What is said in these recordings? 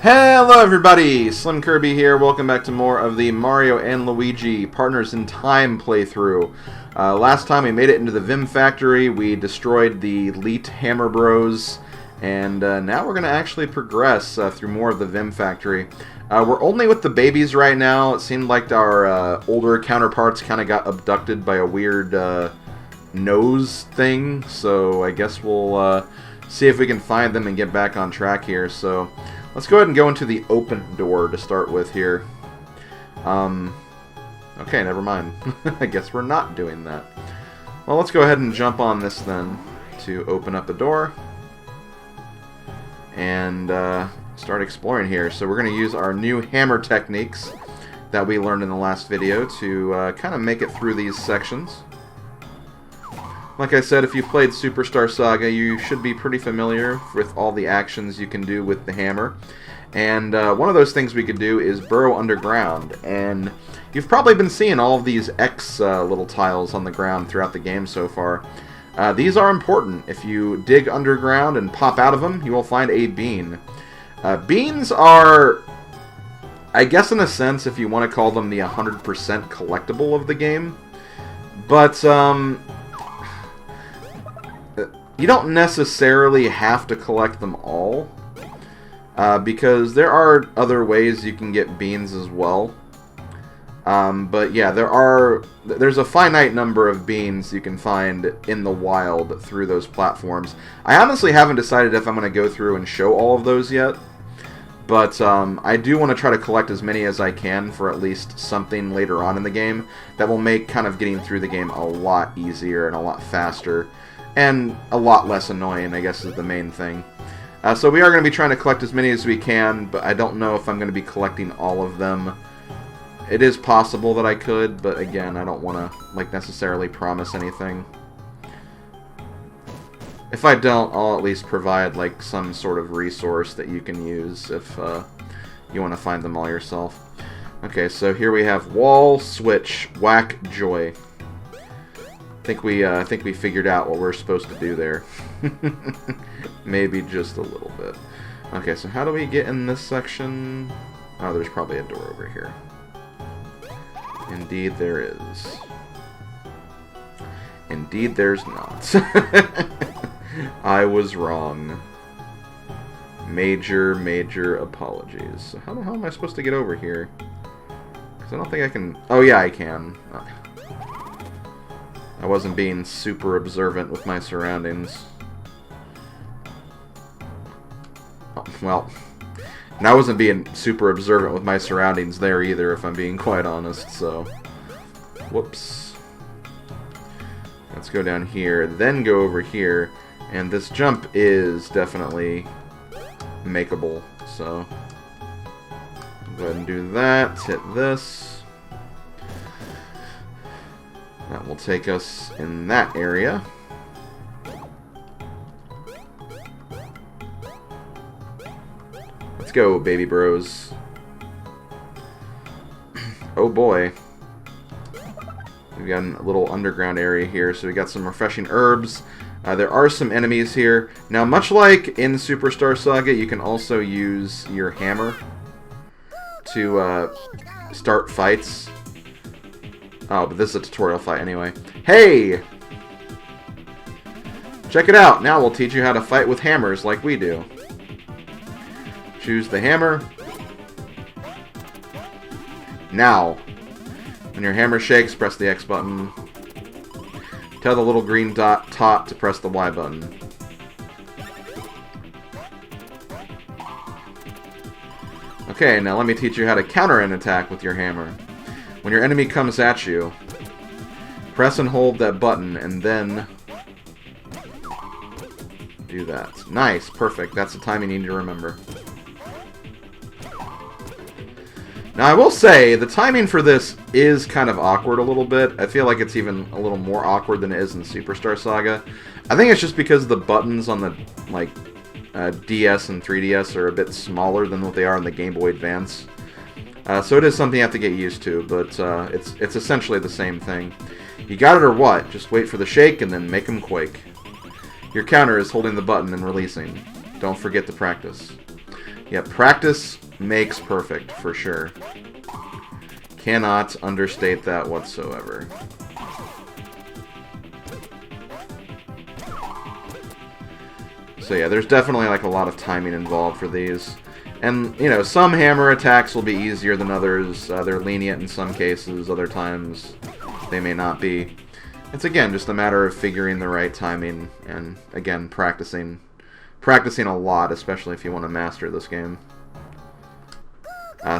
Hello everybody, SlimKirby here. Welcome back to more of the Mario and Luigi Partners in Time playthrough. Last time we made it into the Vim Factory, we destroyed the elite Hammer Bros, and now we're going to actually progress through more of the Vim Factory. We're only with the babies right now. It seemed like our older counterparts kind of got abducted by a weird nose thing, so I guess we'll see if we can find them and get back on track here. So let's go ahead and go into the open door to start with here. Okay, never mind. I guess we're not doing that. Well, let's go ahead and jump on this then to open up a door and start exploring here. So we're going to use our new hammer techniques that we learned in the last video to kind of make it through these sections. Like I said, if you've played Superstar Saga, you should be pretty familiar with all the actions you can do with the hammer. And one of those things we could do is burrow underground. And you've probably been seeing all of these X little tiles on the ground throughout the game so far. These are important. If you dig underground and pop out of them, you will find a bean. Beans are, I guess in a sense, if you want to call them the 100% collectible of the game. But you don't necessarily have to collect them all, because there are other ways you can get beans as well. But yeah, there's a finite number of beans you can find in the wild through those platforms. I honestly haven't decided if I'm going to go through and show all of those yet, but I do want to try to collect as many as I can for at least something later on in the game that will make kind of getting through the game a lot easier and a lot faster. And a lot less annoying, I guess, is the main thing. So we are going to be trying to collect as many as we can, but I don't know if I'm going to be collecting all of them. It is possible that I could, but again, I don't want to necessarily promise anything. If I don't, I'll at least provide some sort of resource that you can use if you want to find them all yourself. Okay, so here we have wall, switch, whack, joy. I think we figured out what we're supposed to do there. Maybe just a little bit. Okay, so how do we get in this section? Oh, there's probably a door over here. Indeed there is. Indeed there's not. I was wrong. Major apologies. So how the hell am I supposed to get over here? Because I don't think I can... Oh yeah, I can. I wasn't being super observant with my surroundings. Oh, well, and I wasn't being super observant with my surroundings there either, if I'm being quite honest, so... Whoops. Let's go down here, then go over here, and this jump is definitely makeable, so... Go ahead and do that, hit this. That will take us in that area. Let's go, baby bros. Oh boy. We've got a little underground area here, so we got some refreshing herbs. There are some enemies here. Now, much like in Superstar Saga, you can also use your hammer to start fights. Oh, but this is a tutorial fight anyway. Hey! Check it out! Now we'll teach you how to fight with hammers like we do. Choose the hammer. Now, when your hammer shakes, press the X button. Tell the little green dot top to press the Y button. Okay, now let me teach you how to counter an attack with your hammer. When your enemy comes at you, press and hold that button, and then do that. Nice, perfect. That's the timing you need to remember. Now, I will say, the timing for this is kind of awkward a little bit. I feel like it's even a little more awkward than it is in Superstar Saga. I think it's just because the buttons on the, DS and 3DS are a bit smaller than what they are on the Game Boy Advance. So it is something you have to get used to, but it's essentially the same thing. You got it or what? Just wait for the shake and then make them quake. Your counter is holding the button and releasing. Don't forget to practice. Yeah, practice makes perfect, for sure. Cannot understate that whatsoever. So yeah, there's definitely like a lot of timing involved for these. And, you know, some hammer attacks will be easier than others. They're lenient in some cases, other times they may not be. It's, again, just a matter of figuring the right timing and, again, practicing. Practicing a lot, especially if you want to master this game.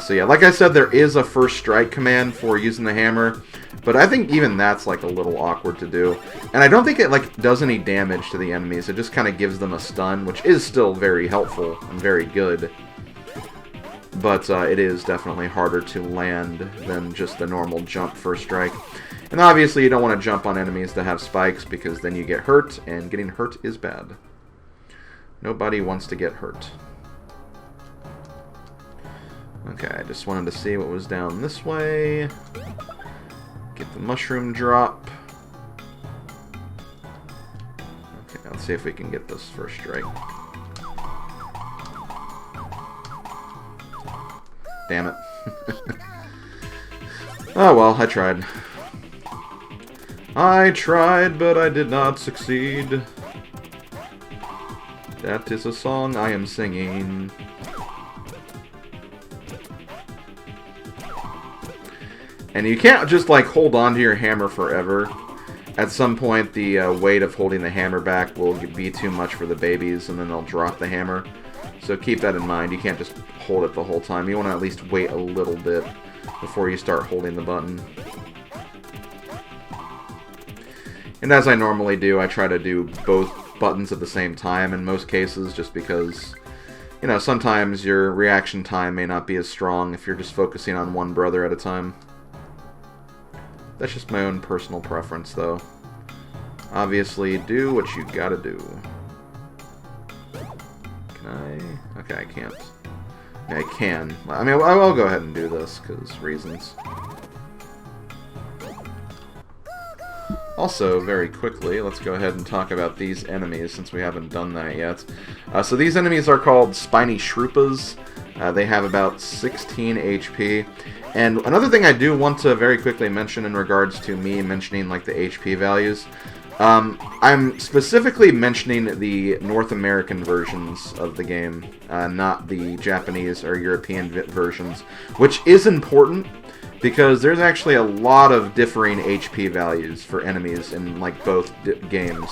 So yeah, like I said, there is a first strike command for using the hammer, but I think even that's like a little awkward to do. And I don't think it like does any damage to the enemies. It just kind of gives them a stun, which is still very helpful and very good. But it is definitely harder to land than just the normal jump first strike. And obviously you don't want to jump on enemies that have spikes because then you get hurt, and getting hurt is bad. Nobody wants to get hurt. Okay, I just wanted to see what was down this way. Get the mushroom drop. Okay, let's see if we can get this first strike. Damn it. Oh well, I tried. I tried, but I did not succeed. That is a song I am singing. And you can't just, like, hold on to your hammer forever. At some point, the weight of holding the hammer back will be too much for the babies, and then they'll drop the hammer. So keep that in mind. You can't just hold it the whole time. You want to at least wait a little bit before you start holding the button. And as I normally do, I try to do both buttons at the same time in most cases, just because, you know, sometimes your reaction time may not be as strong if you're just focusing on one brother at a time. That's just my own personal preference, though. Obviously, do what you gotta do. Can I? Okay, I can't. Yeah, I can. I mean, I'll go ahead and do this, because reasons. Also, very quickly, let's go ahead and talk about these enemies, since we haven't done that yet. So these enemies are called Spiny Shroopas. They have about 16 HP. And another thing I do want to very quickly mention in regards to me mentioning like the HP values, I'm specifically mentioning the North American versions of the game, not the Japanese or European versions, which is important because there's actually a lot of differing HP values for enemies in like both games.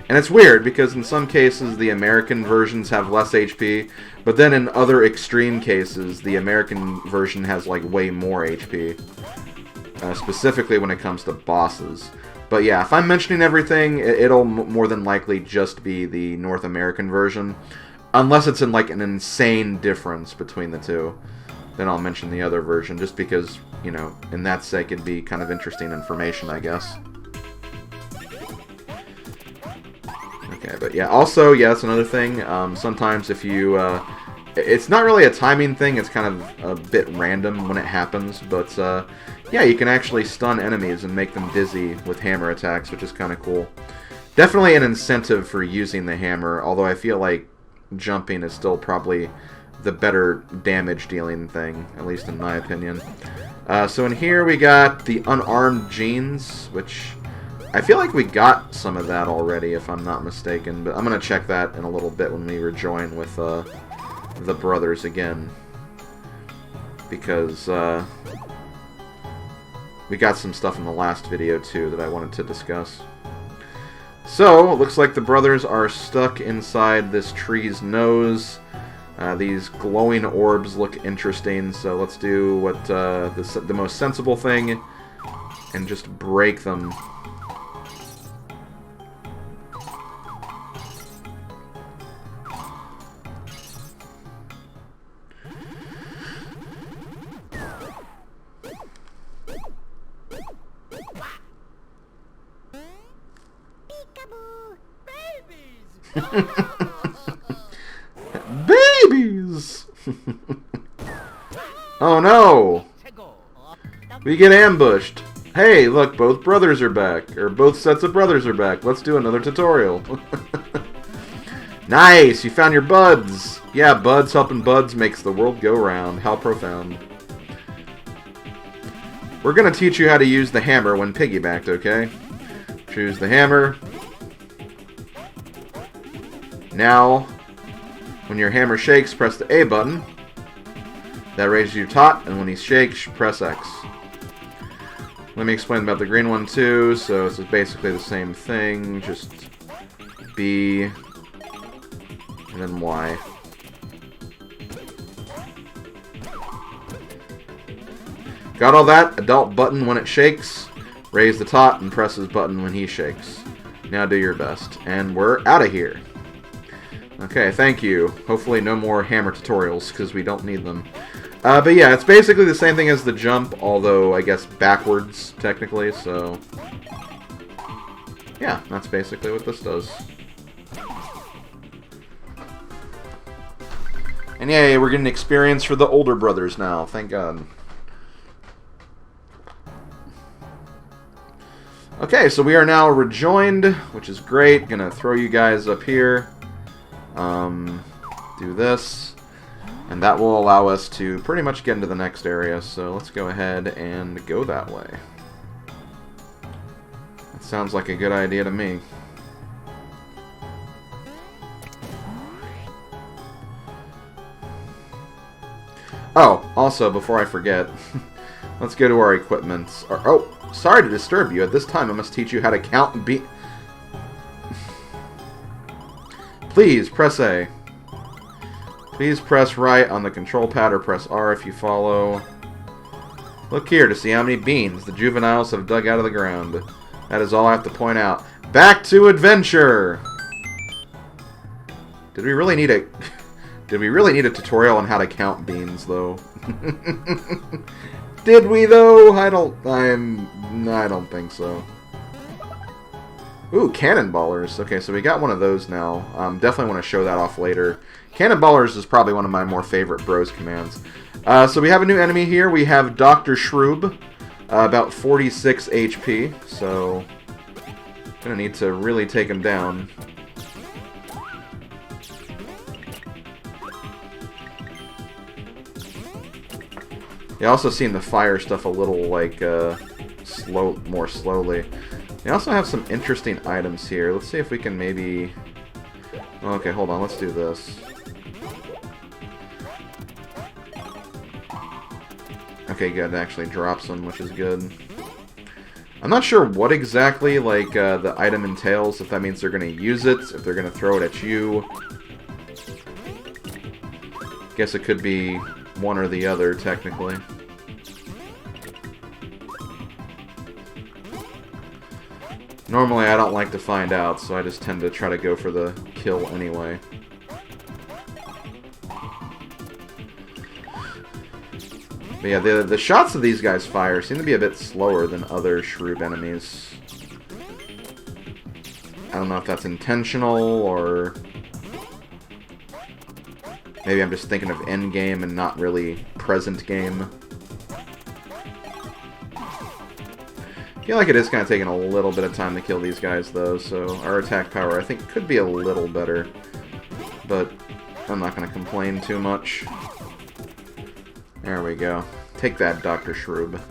And it's weird because in some cases the American versions have less HP, but then in other extreme cases the American version has like way more HP, specifically when it comes to bosses. But yeah, if I'm mentioning everything, it'll more than likely just be the North American version, unless it's in like an insane difference between the two. Then I'll mention the other version, just because, you know, in that sake it'd be kind of interesting information, I guess. Okay, but yeah, also, yeah, that's another thing. Sometimes if you, it's not really a timing thing, it's kind of a bit random when it happens, but, yeah, you can actually stun enemies and make them dizzy with hammer attacks, which is kind of cool. Definitely an incentive for using the hammer, although I feel like jumping is still probably the better damage-dealing thing, at least in my opinion. So in here we got the unarmed genes, which I feel like we got some of that already, if I'm not mistaken, but I'm going to check that in a little bit when we rejoin with the brothers again, because we got some stuff in the last video too that I wanted to discuss. So, it looks like the brothers are stuck inside this tree's nose. These glowing orbs look interesting, so let's do what the most sensible thing and just break them. Babies! Oh no! We get ambushed. Hey, look, both brothers are back. Or both sets of brothers are back. Let's do another tutorial. Nice! You found your buds! Yeah, buds helping buds makes the world go round. How profound. We're gonna teach you how to use the hammer when piggybacked, okay? Choose the hammer. Now, when your hammer shakes, press the A button. That raises your tot, and when he shakes, press X. Let me explain about the green one too. So this is basically the same thing, just B and then Y. Got all that? Adult button when it shakes. Raise the tot and press his button when he shakes. Now do your best. And we're out of here. Okay, thank you. Hopefully no more hammer tutorials, because we don't need them. But yeah, it's basically the same thing as the jump, although I guess backwards, technically, so... yeah, that's basically what this does. And yay, we're getting experience for the older brothers now, thank God. Okay, so we are now rejoined, which is great. Gonna throw you guys up here. Do this. And that will allow us to pretty much get into the next area. So let's go ahead and go that way. That sounds like a good idea to me. Oh, also, before I forget, let's go to our equipment. Oh, sorry to disturb you. At this time, I must teach you how to count and beat. Please, press A. Please press right on the control pad or press R if you follow. Look here to see how many beans the juveniles have dug out of the ground. That is all I have to point out. Back to adventure! Did we really need a... Did we really need a tutorial on how to count beans, though? Did we, though? I don't think so. Ooh, cannonballers. Okay, so we got one of those now. Definitely want to show that off later. Cannonballers is probably one of my more favorite bros commands. So we have a new enemy here. We have Dr. Shroob, about 46 HP. So, gonna need to really take him down. You also seen the fire stuff a little like more slowly. We also have some interesting items here. Let's see if we can maybe... Okay, hold on. Let's do this. Okay, good. It actually drops them, which is good. I'm not sure what exactly like the item entails. If that means they're going to use it, if they're going to throw it at you. Guess it could be one or the other, technically. Normally, I don't like to find out, so I just tend to try to go for the kill anyway. But yeah, the shots of these guys fire seem to be a bit slower than other Shroob enemies. I don't know if that's intentional, or... maybe I'm just thinking of endgame and not really present game. I feel like it is kind of taking a little bit of time to kill these guys, though, so our attack power, I think, could be a little better. But I'm not going to complain too much. There we go. Take that, Dr. Shroob.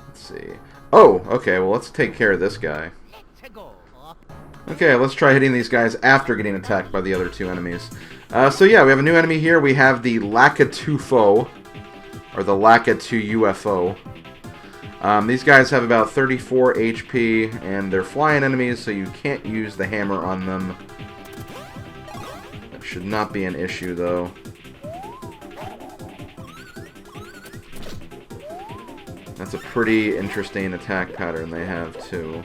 Let's see. Oh, okay, well, let's take care of this guy. Okay, let's try hitting these guys after getting attacked by the other two enemies. So yeah, we have a new enemy here. We have the Lakitu-Fo. Or the Lakitu UFO. These guys have about 34 HP, and they're flying enemies, so you can't use the hammer on them. That should not be an issue, though. That's a pretty interesting attack pattern they have, too.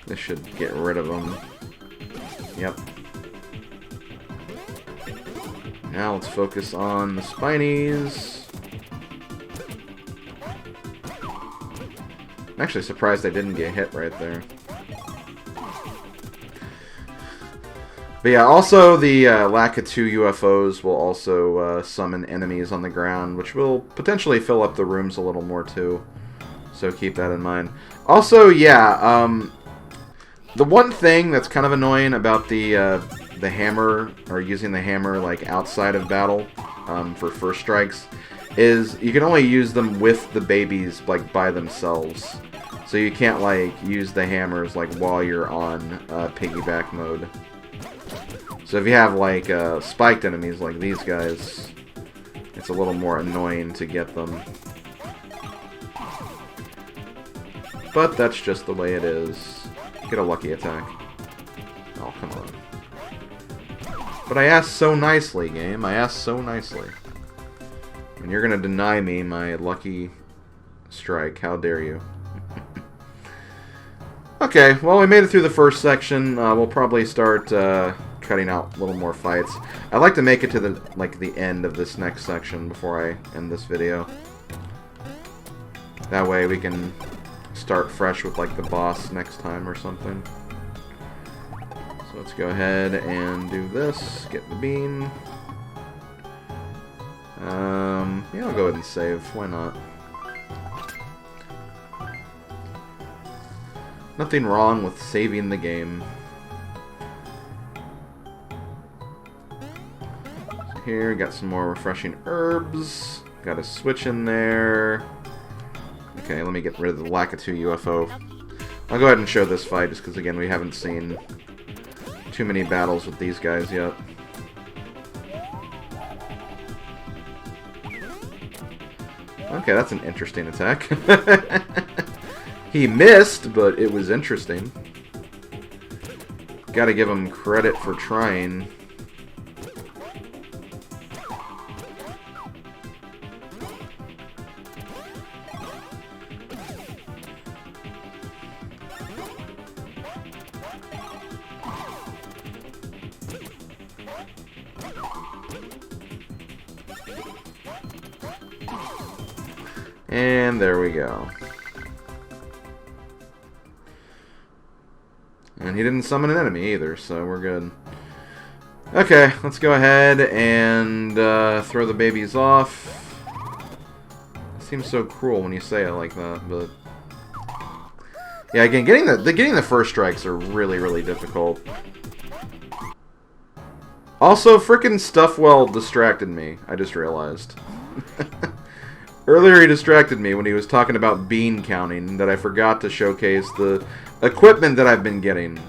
This should get rid of them. Yep. Now let's focus on the Spinies. I'm actually surprised I didn't get hit right there. But yeah, also the Lakitu UFOs will also summon enemies on the ground, which will potentially fill up the rooms a little more too. So keep that in mind. Also, yeah, the one thing that's kind of annoying about the hammer, or using the hammer like outside of battle for first strikes, is you can only use them with the babies like by themselves. So you can't like use the hammers like while you're on piggyback mode. So if you have like spiked enemies like these guys, it's a little more annoying to get them. But that's just the way it is. Get a lucky attack. Oh, come on. But I asked so nicely, game. I asked so nicely. And you're gonna deny me my lucky strike. How dare you? Okay, well, we made it through the first section. We'll probably start cutting out a little more fights. I'd like to make it to the end of this next section before I end this video. That way we can start fresh with like the boss next time or something. So let's go ahead and do this. Get the bean. Yeah, I'll go ahead and save. Why not? Nothing wrong with saving the game. So here, got some more refreshing herbs. Got a switch in there. Okay, let me get rid of the Lakitu UFO. I'll go ahead and show this fight, just because, again, we haven't seen too many battles with these guys yet. Okay, that's an interesting attack. He missed, but it was interesting. Gotta give him credit for trying. And there we go. And he didn't summon an enemy either, so we're good. Okay, let's go ahead and throw the babies off. It seems so cruel when you say it like that, but yeah, again, getting the first strikes are really, really difficult. Also, frickin' Stuffwell distracted me. I just realized. Earlier he distracted me when he was talking about bean counting, that I forgot to showcase the equipment that I've been getting.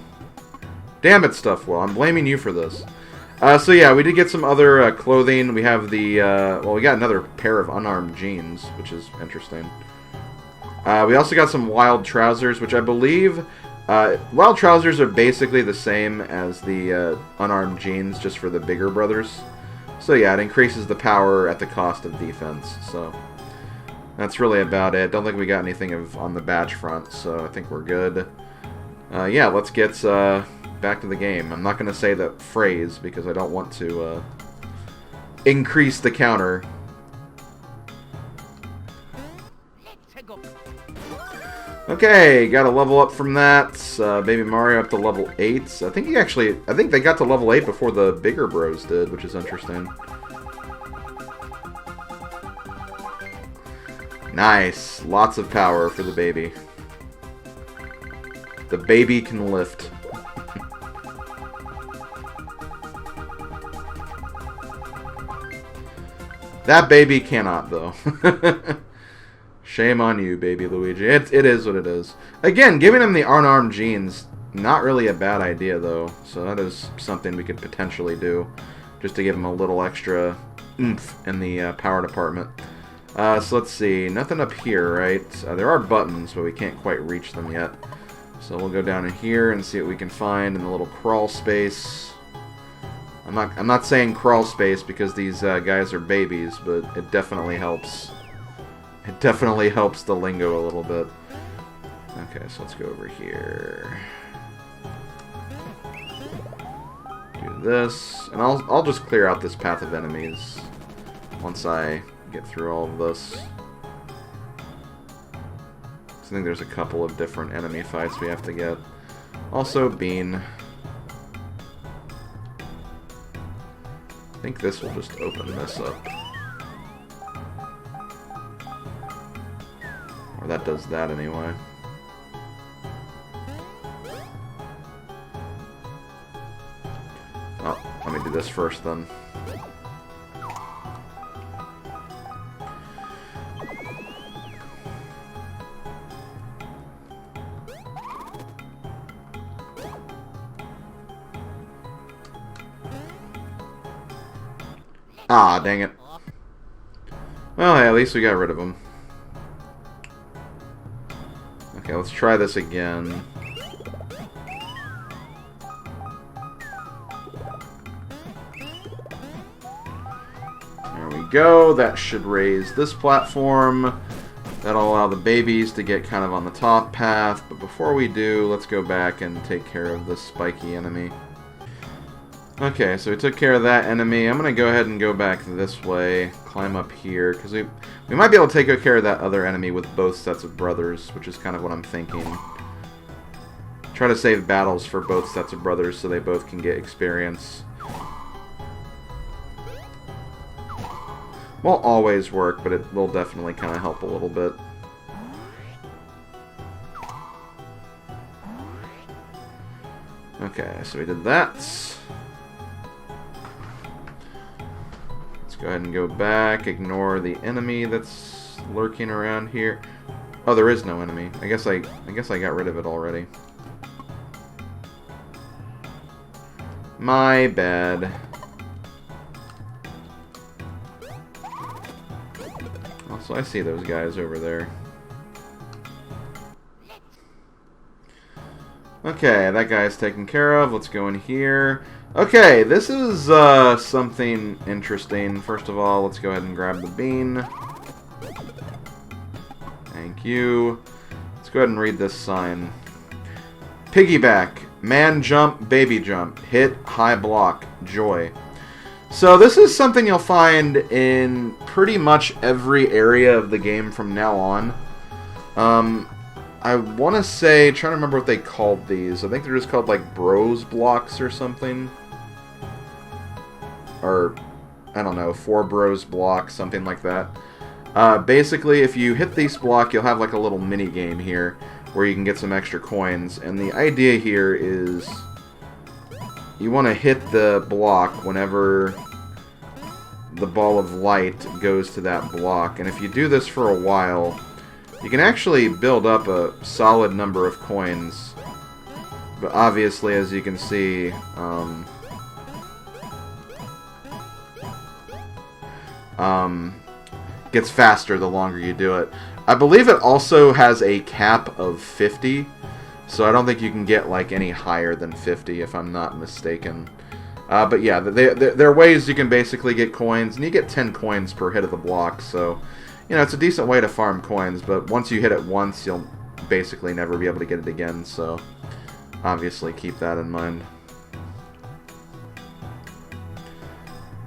Damn it, Stuffwell. I'm blaming you for this. So yeah, we did get some other clothing. We have the, well, we got another pair of unarmed jeans, which is interesting. We also got some wild trousers, which I believe, wild trousers are basically the same as the unarmed jeans, just for the bigger brothers. So yeah, it increases the power at the cost of defense, so that's really about it. Don't think we got anything on the badge front, so I think we're good. Yeah, let's get back to the game. I'm not going to say the phrase because I don't want to increase the counter. Okay, got a level up from that. Baby Mario up to level 8. I think they got to level 8 before the bigger bros did, which is interesting. Nice. Lots of power for the baby. The baby can lift. That baby cannot, though. Shame on you, baby Luigi. It is what it is. Again, giving him the unarmed jeans, not really a bad idea, though. So that is something we could potentially do, just to give him a little extra oomph in the power department. So let's see. Nothing up here, right? There are buttons, but we can't quite reach them yet. So we'll go down in here and see what we can find in the little crawl space. I'm not saying crawl space because these guys are babies, but it definitely helps. It definitely helps the lingo a little bit. Okay, so let's go over here. Do this, and I'll just clear out this path of enemies once I get through all of this. I think there's a couple of different enemy fights we have to get. Also, Bean. I think this will just open this up. Or that does that anyway. Oh, let me do this first then. Ah, dang it. Well, hey, at least we got rid of him. Okay, let's try this again. There we go. That should raise this platform. That'll allow the babies to get kind of on the top path. But before we do, let's go back and take care of this spiky enemy. Okay, so we took care of that enemy. I'm going to go ahead and go back this way, climb up here, because we might be able to take care of that other enemy with both sets of brothers, which is kind of what I'm thinking. Try to save battles for both sets of brothers so they both can get experience. Won't always work, but it will definitely kind of help a little bit. Okay, so we did that. Go ahead and go back, ignore the enemy that's lurking around here. Oh, there is no enemy. I guess I got rid of it already. My bad. Also, I see those guys over there. Okay, that guy's taken care of. Let's go in here. Okay, this is something interesting. First of all, let's go ahead and grab the bean. Thank you. Let's go ahead and read this sign. Piggyback. Man jump, baby jump. Hit, high block. Joy. So this is something you'll find in pretty much every area of the game from now on. I want to say, trying to remember what they called these. I think they're just called like bros blocks or something. Or, I don't know, 4 bros block, something like that. Basically, if you hit this block, you'll have like a little mini game here where you can get some extra coins. And the idea here is you want to hit the block whenever the ball of light goes to that block. And if you do this for a while, you can actually build up a solid number of coins. But obviously, as you can see, gets faster the longer you do it. I believe it also has a cap of 50, so I don't think you can get like any higher than 50 if I'm not mistaken. But yeah, there are ways you can basically get coins, and you get 10 coins per hit of the block, so you know, it's a decent way to farm coins, but once you hit it once, you'll basically never be able to get it again, so obviously keep that in mind.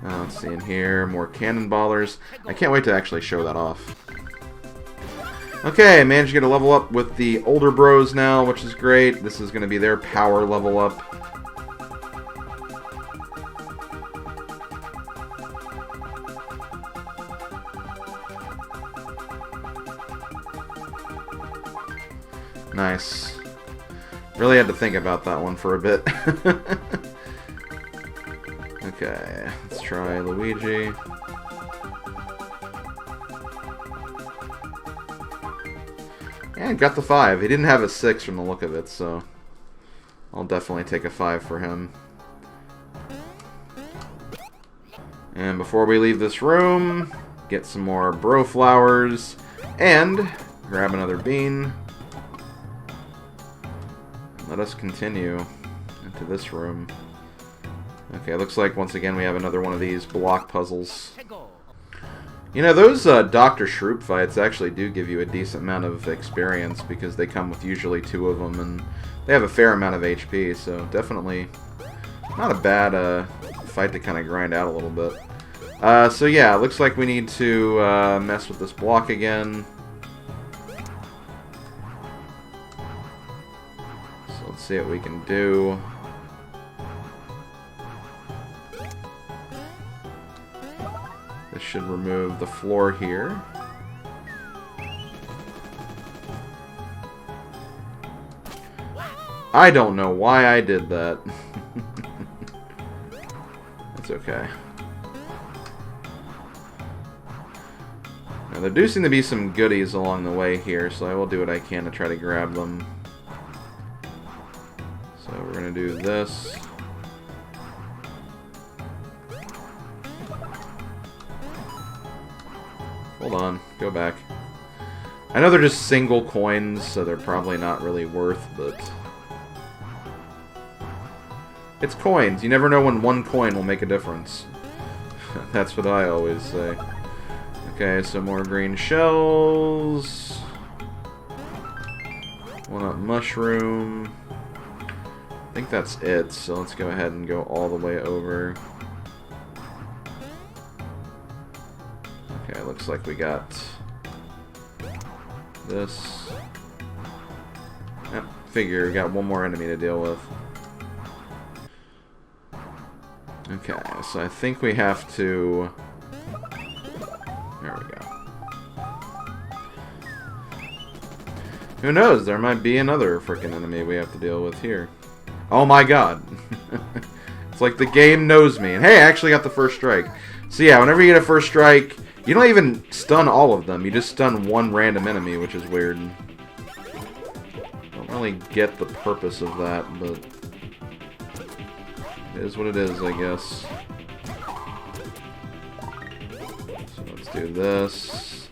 Let's see in here, more cannonballers. I can't wait to actually show that off. Okay, managed to get a level up with the older bros now, which is great. This is going to be their power level up. Nice. Really had to think about that one for a bit. Okay, let's try Luigi. And got the 5. He didn't have a 6 from the look of it, so I'll definitely take a 5 for him. And before we leave this room, get some more bro flowers and grab another bean. Let us continue into this room. Okay, looks like once again we have another one of these block puzzles. You know, those Dr. Shroop fights actually do give you a decent amount of experience because they come with usually 2 of them and they have a fair amount of HP, so definitely not a bad fight to kind of grind out a little bit. So yeah, looks like we need to mess with this block again. So let's see what we can do. should remove the floor here. I don't know why I did that. It's okay. Now, there do seem to be some goodies along the way here, so I will do what I can to try to grab them. So we're going to do this. Hold on, go back. I know they're just single coins, so they're probably not really worth, but... It's coins. You never know when one coin will make a difference. That's what I always say. Okay, some more green shells. One up mushroom. I think that's it, so let's go ahead and go all the way over. Okay, looks like we got this. Yep, figure we got one more enemy to deal with. Okay, so I think we have to... There we go. Who knows? There might be another freaking enemy we have to deal with here. Oh my god. It's like the game knows me. And hey, I actually got the first strike. So yeah, whenever you get a first strike, you don't even stun all of them. You just stun one random enemy, which is weird. Don't really get the purpose of that, but... It is what it is, I guess. So let's do this.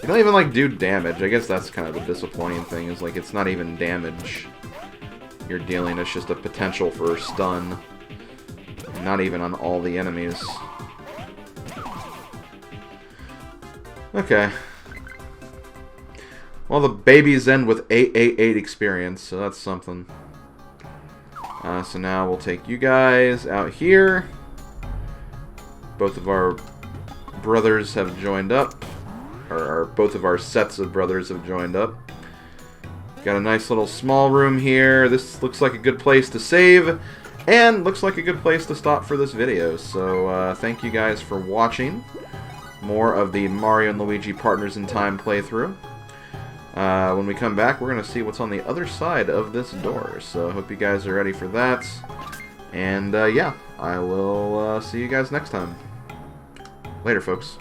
You don't even, like, do damage. I guess that's kind of the disappointing thing, is, like, it's not even damage you're dealing. It's just a potential for stun. Not even on all the enemies. Okay. Well, the babies end with 888 experience, so that's something. So now we'll take you guys out here. Both of our brothers have joined up. Or both of our sets of brothers have joined up. Got a nice little small room here. This looks like a good place to save. And looks like a good place to stop for this video. So thank you guys for watching. More of the Mario and Luigi Partners in Time playthrough. When we come back, we're going to see what's on the other side of this door. So I hope you guys are ready for that. And yeah, I will see you guys next time. Later, folks.